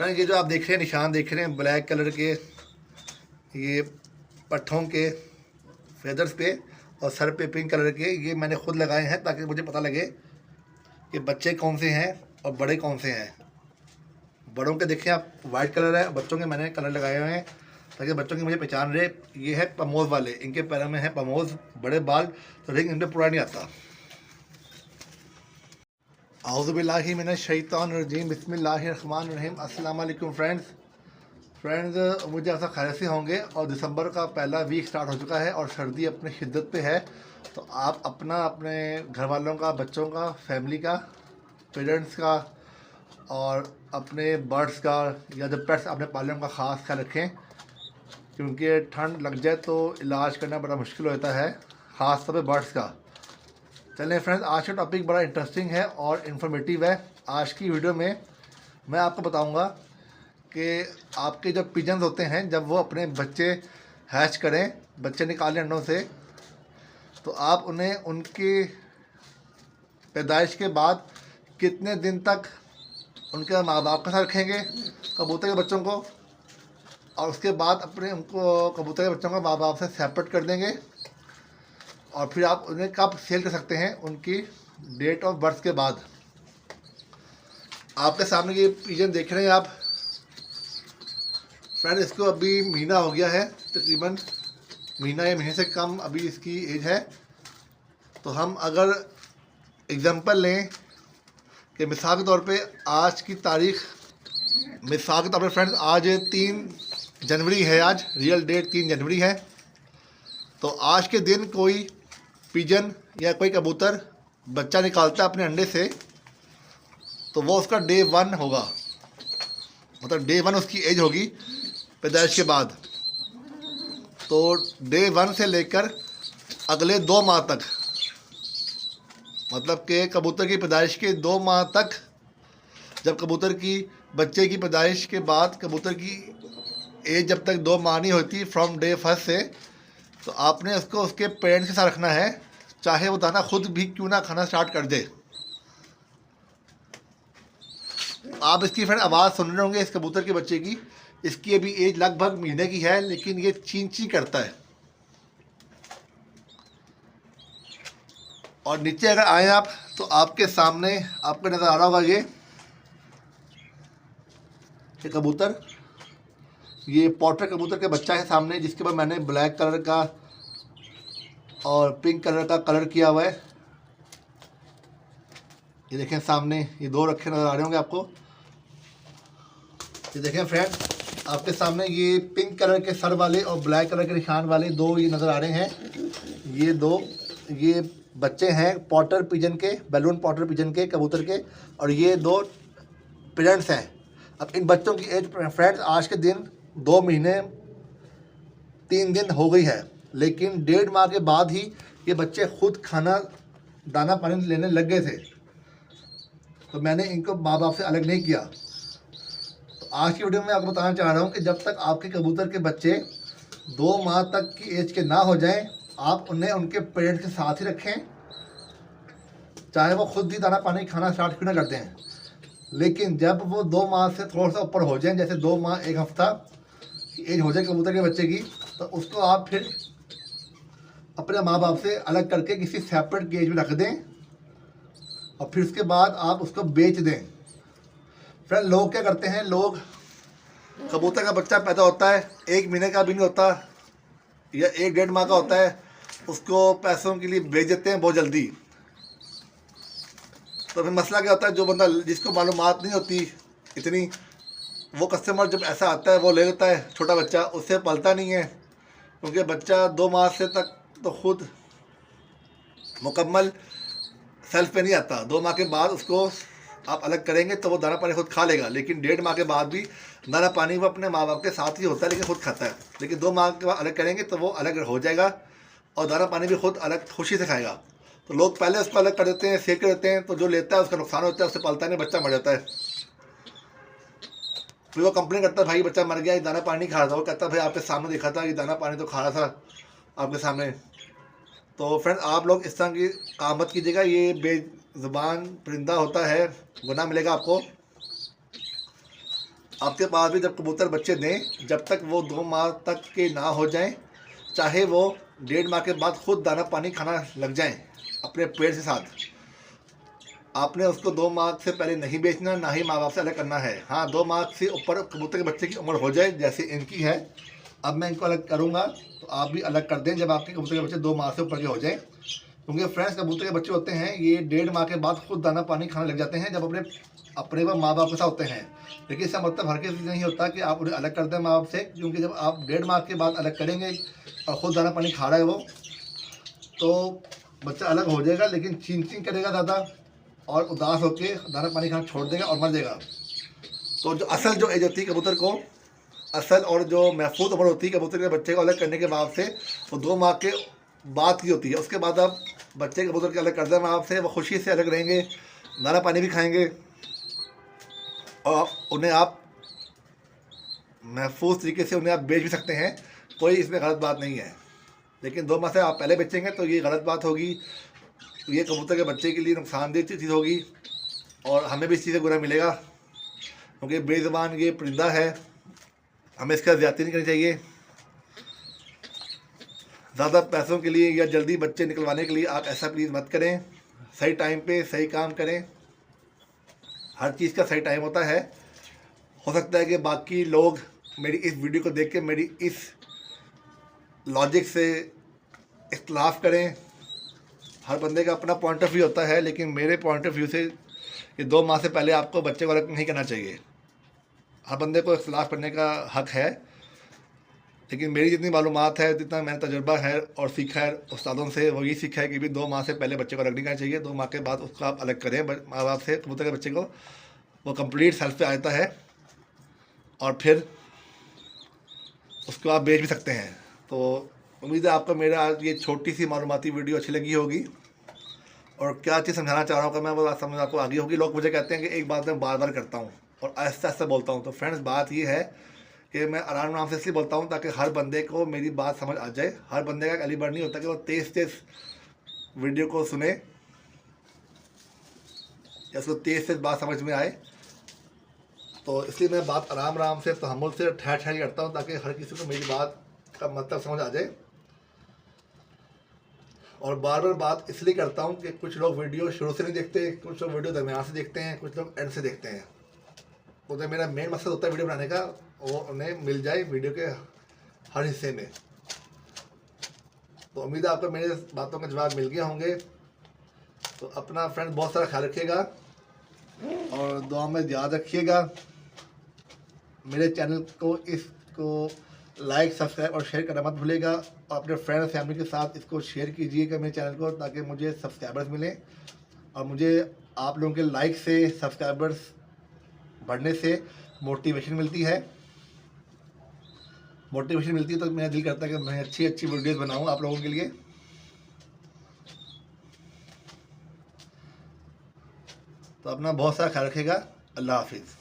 Friend ये जो आप देख रहे हैं निशान देख रहे हैं ब्लैक कलर के, ये पट्ठों के फेदर्स पे और सर पे पिंक कलर के, ये मैंने खुद लगाए हैं ताकि मुझे पता लगे कि बच्चे कौन से हैं और बड़े कौन से हैं। बड़ों के देखें आप वाइट कलर है, बच्चों के मैंने कलर लगाए हुए हैं ताकि बच्चों की मुझे पहचान रहे। ये है पमोज वाले, इनके पैरों में है पमोज, बड़े बाल, तो रिंग इन पर पूरा नहीं आता। आउज़ुबिल्लाहि मिनश्शैतानिर्रजीम, बिस्मिल्लाहिर्रहमानिर्रहीम। अस्सलाम वालेकुम फ्रेंड्स, मुझे ऐसा खैर से होंगे और दिसंबर का पहला वीक स्टार्ट हो चुका है और सर्दी अपनी शिद्दत पे है। तो आप अपने घर वालों का, बच्चों का, फैमिली का, पेरेंट्स का और अपने बर्ड्स का या जो पेट्स आपने पाले उनका ख़ास ख्याल रखें, क्योंकि ठंड लग जाए तो इलाज करना बड़ा मुश्किल हो जाता है, ख़ास तौर पर बर्ड्स का। चलें फ्रेंड्स, आज का टॉपिक बड़ा इंटरेस्टिंग है और इन्फॉर्मेटिव है। आज की वीडियो में मैं आपको बताऊंगा कि आपके जो पिजन्स होते हैं जब वो अपने बच्चे हैच करें, बच्चे निकालें अंडों से, तो आप उन्हें उनकी पैदाइश के बाद कितने दिन तक उनके माँ बाप के साथ रखेंगे, कबूतर के बच्चों को, और उसके बाद अपने उनको कबूतर के बच्चों को माँ बाप से सेपरेट कर देंगे, और फिर आप उन्हें कब सेल कर सकते हैं उनकी डेट ऑफ बर्थ के बाद। आपके सामने ये पिजन देख रहे हैं आप फ्रेंड, इसको अभी महीना हो गया है, तकरीबन महीना या महीने से कम अभी इसकी एज है। तो हम अगर एग्जांपल लें कि मिसाल के तौर पे आज की तारीख, मिसाल के तौर पे फ्रेंड्स आज 3 जनवरी है, आज रियल डेट 3 जनवरी है। तो आज के दिन कोई पिजन या कोई कबूतर बच्चा निकालता है अपने अंडे से, तो वो उसका डे 1 होगा, मतलब डे 1 उसकी एज होगी पैदाइश के बाद। तो डे 1 से लेकर अगले 2 माह तक, मतलब कि कबूतर की पैदाइश के 2 माह तक, जब कबूतर की बच्चे की पैदाइश के बाद कबूतर की एज जब तक 2 माह नहीं होती फ्रॉम डे 1 से, तो आपने उसको उसके पेरेंट्स के साथ रखना है, चाहे वो दाना खुद भी क्यों ना खाना स्टार्ट कर दे। आप इसकी फ्रेंड आवाज़ सुन रहे होंगे इस कबूतर के बच्चे की, इसकी अभी एज लगभग महीने की है, लेकिन ये चीं चीं करता है। और नीचे अगर आए आप तो आपके सामने आपको नज़र आ रहा होगा ये कबूतर, ये पॉटर कबूतर के बच्चा है सामने, जिसके ऊपर मैंने ब्लैक कलर का और पिंक कलर का कलर किया हुआ है। ये देखें सामने, ये 2 रखे नज़र आ रहे होंगे आपको। ये देखें फ्रेंड, आपके सामने ये पिंक कलर के सर वाले और ब्लैक कलर के निशान वाले 2 ये नज़र आ रहे हैं। ये 2 ये बच्चे हैं पॉटर पिजन के, बैलून पॉटर पिजन के कबूतर के, और ये 2 पेरेंट्स हैं। अब इन बच्चों की एज फ्रेंड्स आज के दिन 2 महीने 3 दिन हो गई है, लेकिन 1.5 माह के बाद ही ये बच्चे खुद खाना दाना पानी लेने लग गए थे। तो मैंने इनको माँ बाप से अलग नहीं किया। तो आज की वीडियो में आपको बताना चाह रहा हूँ कि जब तक आपके कबूतर के बच्चे 2 माह तक की एज के ना हो जाएं, आप उन्हें उनके पेरेंट्स के साथ ही रखें, चाहे वो खुद ही दाना पानी खाना स्टार्ट क्यों ना कर दें। लेकिन जब वो 2 माह से थोड़ा सा ऊपर हो जाएं, जैसे 2 माह 1 हफ्ता की एज हो जाए कबूतर के बच्चे की, तो उसको आप फिर अपने माँ बाप से अलग करके किसी सेपरेट केज में रख दें, और फिर उसके बाद आप उसको बेच दें। फ्रेंड लोग क्या करते हैं, लोग कबूतर का बच्चा पैदा होता है 1 महीने का भी नहीं होता या 1-1.5 माह का होता है, उसको पैसों के लिए बेच देते हैं बहुत जल्दी। तो फिर मसला क्या होता है, जो बंदा जिसको मालूमात नहीं होती इतनी, वो कस्टमर जब ऐसा आता है वो ले लेता है छोटा बच्चा, उससे पलता नहीं है, क्योंकि बच्चा 2 माह से तक तो खुद मुकम्मल सेल्फ पे नहीं आता। 2 माह के बाद उसको आप अलग करेंगे तो वो दाना पानी खुद खा लेगा, लेकिन 1.5 माह के बाद भी दाना पानी वो अपने माँ बाप के साथ ही होता है, लेकिन खुद खाता है। लेकिन 2 माह के बाद अलग करेंगे तो वो अलग हो जाएगा और दाना पानी भी खुद अलग खुशी से खाएगा। तो लोग पहले उसको अलग कर देते हैं, सेल कर देते हैं, तो जो लेता है उसका नुकसान होता है, उससे पलता नहीं, बच्चा मर जाता है। फिर वो कंप्लेन करता है, भाई बच्चा मर गया, ये दाना पानी खा रहा था। वो कहता है भाई आपके सामने देखा था, ये दाना पानी तो खा रहा था आपके सामने। तो फ्रेंड आप लोग इस तरह की काम मत कीजिएगा, ये बेज़ुबान परिंदा होता है, गुनाह मिलेगा आपको। आपके पास भी जब कबूतर बच्चे दें, जब तक वो 2 माह तक के ना हो जाएं, चाहे वो 1.5 माह के बाद खुद दाना पानी खाना लग जाएं अपने पेट के साथ, आपने उसको 2 माह से पहले नहीं बेचना, ना ही माँ बाप से अलग करना है। हाँ, 2 माह से ऊपर कबूतर के बच्चे की उम्र हो जाए, जैसे इनकी है, अब मैं इनको अलग करूँगा, तो आप भी अलग कर दें जब आपके कबूतर के बच्चे 2 माह से ऊपर के हो जाएँ। क्योंकि फ्रेंड्स, कबूतर के बच्चे होते हैं, ये 1.5 माह के बाद खुद दाना पानी खाने लग जाते हैं जब अपने माँ बाप के साथ होते हैं। लेकिन इसका मतलब हर किसी नहीं होता कि आप उन्हें अलग कर दें माँ बाप से, क्योंकि जब आप 1.5 माह के बाद अलग करेंगे और खुद दाना पानी खा रहा है वो, तो बच्चा अलग हो जाएगा, लेकिन चीं करेगा ज़्यादा और उदास होकर दाना पानी खाना छोड़ देगा और मर जाएगा। तो जो असल जो एज होती है कबूतर को, असल और जो महफूज उम्र होती है कबूतर के बच्चे को अलग करने के बाद से, वो 2 माह के बाद की होती है। उसके बाद आप बच्चे कबूतर के अलग कर दें माँ बाप से, वो खुशी से अलग रहेंगे, दाना पानी भी खाएंगे और उन्हें आप महफूज तरीके से उन्हें आप बेच भी सकते हैं, कोई इसमें गलत बात नहीं है। लेकिन 2 माह से आप पहले बेचेंगे तो ये गलत बात होगी, ये कबूतर के बच्चे के लिए नुकसानदेह चीज़ होगी और हमें भी इस चीज़ से बुरा मिलेगा, क्योंकि बेज़ुबान ये परिंदा है, हमें इसका ज़्यादती नहीं करनी चाहिए। ज़्यादा पैसों के लिए या जल्दी बच्चे निकलवाने के लिए आप ऐसा प्लीज़ मत करें। सही टाइम पे सही काम करें, हर चीज़ का सही टाइम होता है। हो सकता है कि बाकी लोग मेरी इस वीडियो को देख के मेरी इस लॉजिक से इख्तलाफ करें, हर बंदे का अपना पॉइंट ऑफ व्यू होता है, लेकिन मेरे पॉइंट ऑफ व्यू से ये 2 माह से पहले आपको बच्चे को अलग नहीं करना चाहिए। हर बंदे को इख्तलाफ करने का हक है, लेकिन मेरी जितनी मालूमात है, जितना मैंने तजुर्बा है और सीखा है उस्तादों से, वो ये सीखा है कि भी 2 माह से पहले बच्चे को अलग नहीं करना चाहिए। 2 माह के बाद उसको आप अलग करें माँ बाप से, कबूतर के बच्चे को, वो कंप्लीट सेल्फ पे आता है और फिर उसको आप बेच भी सकते हैं। तो उम्मीद है आपको मेरा आज ये छोटी सी मालूमाती वीडियो अच्छी लगी होगी और क्या चीज़ समझाना चाह रहा हूँ कि मैं वो बात समझ आपको आगे होगी। लोग मुझे कहते हैं कि एक बात मैं बार बार करता हूँ और आहिस्ता आहिस्ता बोलता हूँ। तो फ्रेंड्स, बात ये है कि मैं आराम से इसलिए बोलता हूँ ताकि हर बंदे को मेरी बात समझ आ जाए। हर बंदे का कैलिबर नहीं होता कि वो तेज़ वीडियो को सुने या उसको तेज़ बात समझ में आए, तो इसलिए मैं बात आराम से तहम्मुल से ठहर करता हूँ ताकि हर किसी को मेरी बात का मतलब समझ आ जाए। और बार बात इसलिए करता हूँ कि कुछ लोग वीडियो शुरू से नहीं देखते, कुछ लोग वीडियो दरमियान से देखते हैं, कुछ लोग एंड से देखते हैं। तो जो मेरा मेन मकसद होता है वीडियो बनाने का, वो उन्हें मिल जाए वीडियो के हर हिस्से में। तो उम्मीद है आपको मेरे बातों के जवाब मिल गए होंगे। तो अपना फ्रेंड बहुत सारा ख्याल रखिएगा और दुआ में याद रखिएगा। मेरे चैनल को इसको लाइक, सब्सक्राइब और शेयर करना मत भूलिएगा और अपने फ्रेंड फैमिली के साथ इसको शेयर कीजिएगा मेरे चैनल को, ताकि मुझे सब्सक्राइबर्स मिलें और मुझे आप लोगों के लाइक से, सब्सक्राइबर्स बढ़ने से मोटिवेशन मिलती है। तो मेरा दिल करता है कि मैं अच्छी वीडियोस बनाऊं आप लोगों के लिए। तो अपना बहुत सारा ख्याल रखिएगा। अल्लाह हाफिज़।